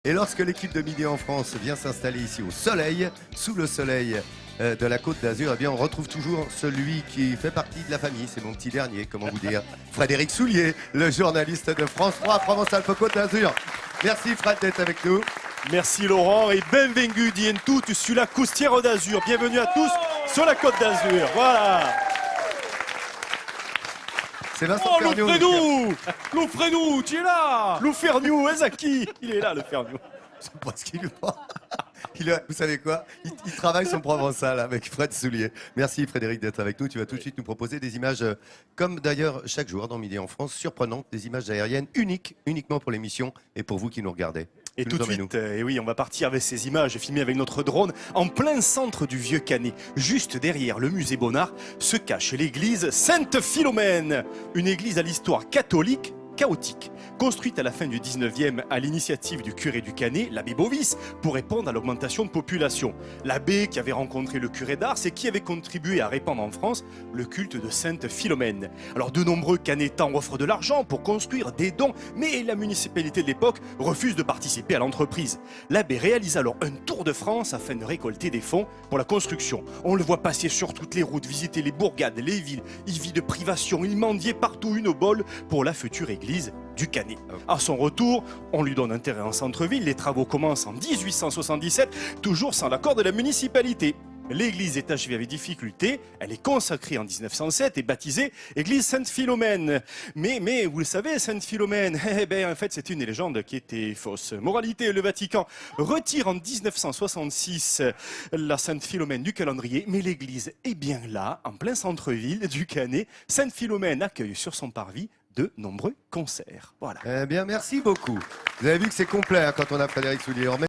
Et lorsque l'équipe de Midi en France vient s'installer ici au soleil, sous le soleil de la Côte d'Azur, eh bien on retrouve toujours celui qui fait partie de la famille, c'est mon petit dernier, comment vous dire, Frédéric Soulier, le journaliste de France 3 Provence-Alpes-Côte d'Azur. Merci Fred d'être avec nous. Merci Laurent et benvenue in tutti sulla Costiera d'Azur. Bienvenue à tous sur la Côte d'Azur. Voilà. C'est Vincent Oh, Ferniaud. Lou Frenou, tu es là. Lou Ferniaud, Ezaki, il est là, le Ferniaud. C'est pas ce qu'il prend. Vous savez quoi, il travaille son provençal avec Fred Soulier. Merci Frédéric d'être avec nous. Tu vas tout de suite nous proposer des images, comme d'ailleurs chaque jour dans Midi en France, surprenantes, des images aériennes uniques, uniquement pour l'émission et pour vous qui nous regardez. Et tout de suite, et oui, on va partir avec ces images filmées avec notre drone en plein centre du Vieux-Canet. Juste derrière le musée Bonnard se cache l'église Sainte-Philomène, une église à l'histoire catholique chaotique. Construite à la fin du 19e à l'initiative du curé du Canet, l'abbé Bovis, pour répondre à l'augmentation de population. L'abbé qui avait rencontré le curé d'Ars et qui avait contribué à répandre en France le culte de Sainte Philomène. Alors de nombreux Canetans offrent de l'argent pour construire des dons, mais la municipalité de l'époque refuse de participer à l'entreprise. L'abbé réalise alors un tour de France afin de récolter des fonds pour la construction. On le voit passer sur toutes les routes, visiter les bourgades, les villes, il vit de privation, il mendiait partout une obole pour la future église du Canet. À son retour, on lui donne un terrain en centre-ville, les travaux commencent en 1877, toujours sans l'accord de la municipalité. L'église est achevée avec difficulté, elle est consacrée en 1907 et baptisée église Sainte-Philomène. Mais vous le savez, Sainte-Philomène, en fait c'est une légende qui était fausse. Moralité, le Vatican retire en 1966 la Sainte-Philomène du calendrier, mais l'église est bien là, en plein centre-ville du Canet. Sainte-Philomène accueille sur son parvis de nombreux concerts. Voilà. Eh bien, merci beaucoup. Vous avez vu que c'est complet hein, quand on a Frédéric Soulier.